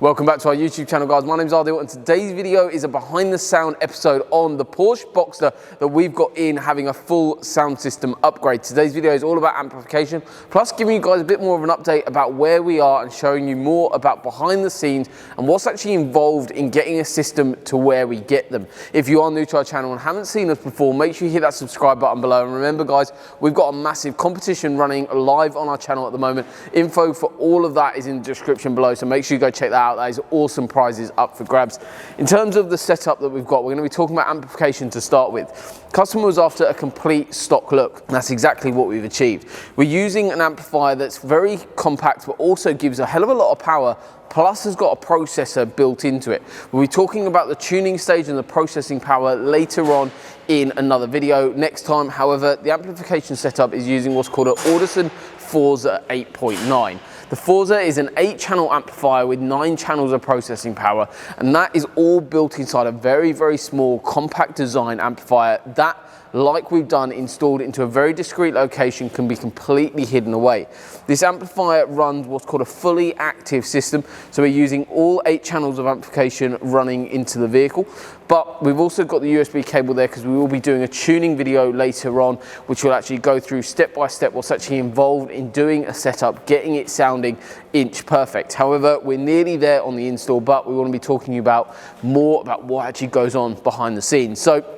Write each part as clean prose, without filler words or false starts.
Welcome back to our YouTube channel, guys. My name's Ardil, and today's video is a behind the sound episode on the Porsche Boxster that we've got in having a full sound system upgrade. Today's video is all about amplification, plus giving you guys a bit more of an update about where we are and showing you more about behind the scenes and what's actually involved in getting a system to where we get them. If you are new to our channel and haven't seen us before, make sure you hit that subscribe button below. And remember, guys, we've got a massive competition running live on our channel at the moment. Info for all of that is in the description below, so make sure you go check that out. There's awesome prizes up for grabs. In terms of the setup that we've got, we're going to be talking about amplification to start with. Customer was after a complete stock look, and that's exactly what we've achieved. We're using an amplifier that's very compact but also gives a hell of a lot of power, plus has got a processor built into it. We'll be talking about the tuning stage and the processing power later on in another video next time. However, the amplification setup is using what's called an Audison Forza 8.9. The Forza is an 8-channel amplifier with 9 channels of processing power, and that is all built inside a very, very small compact design amplifier that, like we've done, installed into a very discreet location, can be completely hidden away. This amplifier runs what's called a fully active system, so we're using all 8 channels of amplification running into the vehicle, but we've also got the USB cable there because we will be doing a tuning video later on, which will actually go through step by step what's actually involved in doing a setup, getting it sounding inch perfect. However, we're nearly there on the install, but we want to be talking about more about what actually goes on behind the scenes. So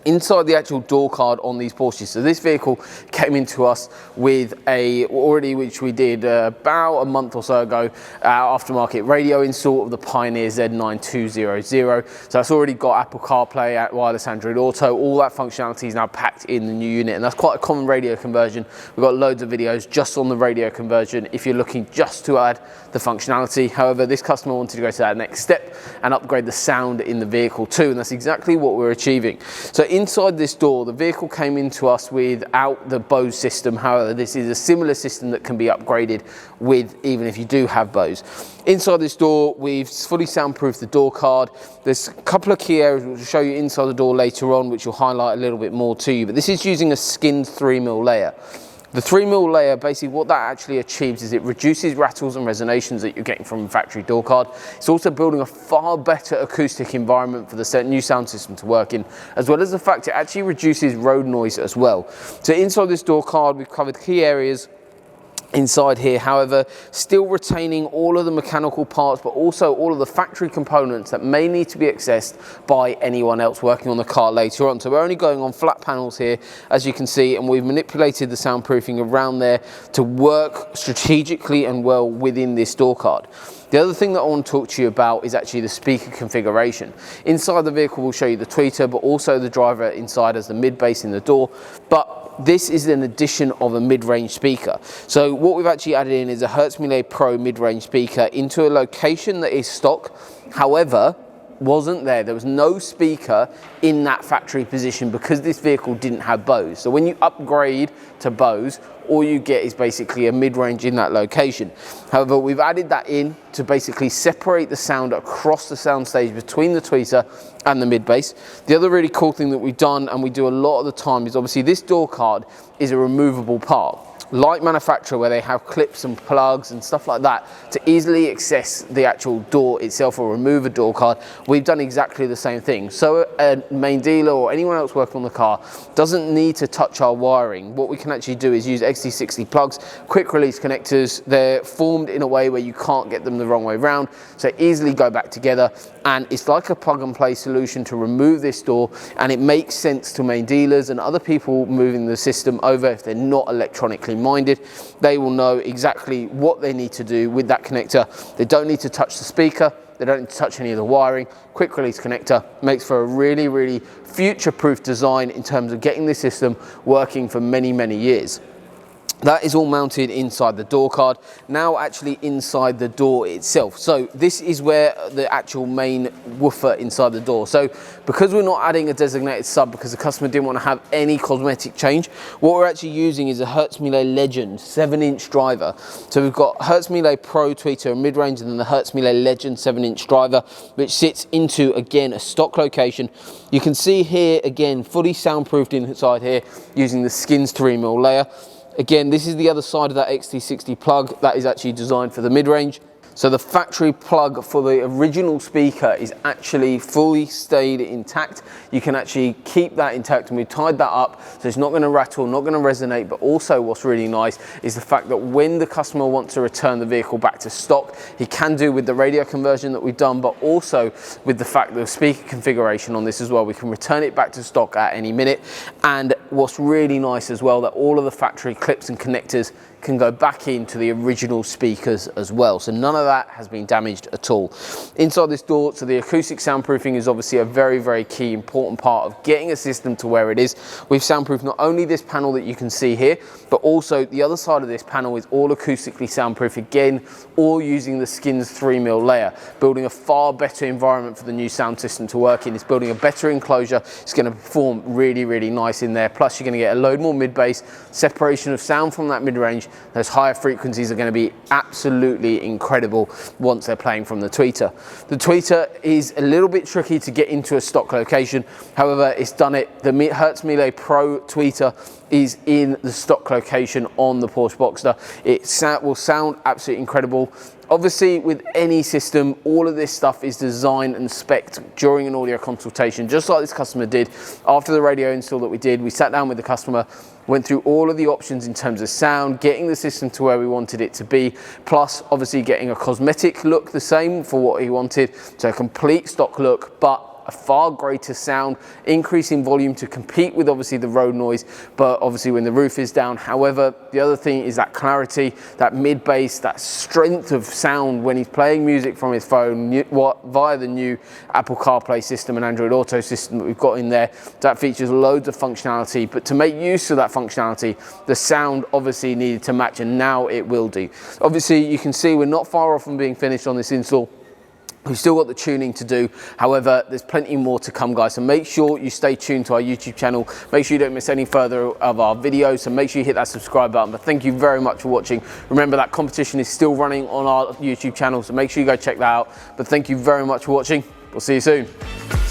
inside the actual door card on these Porsches, so this vehicle came into us with which we did about a month or so ago, aftermarket radio install of the Pioneer Z9200. So that's already got Apple CarPlay, wireless Android Auto, all that functionality is now packed in the new unit, and that's quite a common radio conversion. We've got loads of videos just on the radio conversion if you're looking just to add the functionality. However, this customer wanted to go to that next step and upgrade the sound in the vehicle too, and that's exactly what we're achieving. So inside this door, the vehicle came into us without the Bose system. However, this is a similar system that can be upgraded with, even if you do have Bose. Inside this door, we've fully soundproofed the door card. There's a couple of key areas which will show you inside the door later on, which will highlight a little bit more to you, but this is using a skinned 3mm layer. The 3mm layer, basically what that actually achieves is it reduces rattles and resonations that you're getting from a factory door card. It's also building a far better acoustic environment for the new sound system to work in, as well as the fact it actually reduces road noise as well. So inside this door card, we've covered key areas inside here, however, still retaining all of the mechanical parts, but also all of the factory components that may need to be accessed by anyone else working on the car later on. So we're only going on flat panels here, as you can see, and we've manipulated the soundproofing around there to work strategically and well within this door card. The other thing that I want to talk to you about is actually the speaker configuration. Inside the vehicle, we'll show you the tweeter, but also the driver inside as the mid bass in the door. But this is an addition of a mid-range speaker. So what we've actually added in is a Hertzmille Pro mid-range speaker into a location that is stock. However, wasn't there was no speaker in that factory position because this vehicle didn't have Bose. So when you upgrade to Bose, all you get is basically a mid-range in that location. However, we've added that in to basically separate the sound across the soundstage between the tweeter and the mid bass. The other really cool thing that we've done, and we do a lot of the time, is obviously this door card is a removable part. Like manufacturer, where they have clips and plugs and stuff like that to easily access the actual door itself or remove a door card, we've done exactly the same thing. So a main dealer or anyone else working on the car doesn't need to touch our wiring. What we can actually do is use XT60 plugs, quick release connectors. They're formed in a way where you can't get them the wrong way around, so easily go back together, and it's like a plug and play solution to remove this door, and it makes sense to main dealers and other people moving the system over. If they're not electronically minded, they will know exactly what they need to do with that connector. They don't need to touch the speaker, they don't need to touch any of the wiring. Quick release connector makes for a really, really future-proof design in terms of getting this system working for many, many years. That is all mounted inside the door card. Now actually inside the door itself. So this is where the actual main woofer inside the door. So because we're not adding a designated sub because the customer didn't want to have any cosmetic change, what we're actually using is a Hertzmille Legend 7-inch driver. So we've got Hertzmille Pro tweeter and mid-range, and then the Hertzmille Legend 7-inch driver, which sits into, again, a stock location. You can see here, again, fully soundproofed inside here using the skins 3mm layer. Again, this is the other side of that XT60 plug that is actually designed for the mid-range. So the factory plug for the original speaker is actually fully stayed intact. You can actually keep that intact, and we tied that up so it's not going to rattle, not going to resonate. But also what's really nice is the fact that when the customer wants to return the vehicle back to stock, he can do with the radio conversion that we've done, but also with the fact that the speaker configuration on this as well, we can return it back to stock at any minute. And what's really nice as well, that all of the factory clips and connectors can go back into the original speakers as well. So none of that has been damaged at all. Inside this door, so the acoustic soundproofing is obviously a very, very key, important part of getting a system to where it is. We've soundproofed not only this panel that you can see here, but also the other side of this panel is all acoustically soundproof again, all using the Skins 3mm layer, building a far better environment for the new sound system to work in. It's building a better enclosure. It's going to perform really, really nice in there. Plus you're going to get a load more mid-bass, separation of sound from that mid-range. Those higher frequencies are going to be absolutely incredible once they're playing from the tweeter. The tweeter is a little bit tricky to get into a stock location. However, it's done it. The Hertz Melee Pro tweeter is in the stock location on the Porsche Boxster. It will sound absolutely incredible. Obviously, with any system, all of this stuff is designed and spec'd during an audio consultation, just like this customer did. After the radio install that we did, we sat down with the customer, went through all of the options in terms of sound, getting the system to where we wanted it to be, plus obviously getting a cosmetic look the same for what he wanted, so a complete stock look, but a far greater sound, increasing volume to compete with obviously the road noise, but obviously when the roof is down. However, the other thing is that clarity, that mid bass, that strength of sound when he's playing music from his phone via the new Apple CarPlay system and Android Auto system that we've got in there. That features loads of functionality, but to make use of that functionality, the sound obviously needed to match, and now it will do. Obviously, you can see we're not far off from being finished on this install. We've still got the tuning to do. However, there's plenty more to come, guys. So make sure you stay tuned to our YouTube channel. Make sure you don't miss any further of our videos. So make sure you hit that subscribe button. But thank you very much for watching. Remember that competition is still running on our YouTube channel. So make sure you go check that out. But thank you very much for watching. We'll see you soon.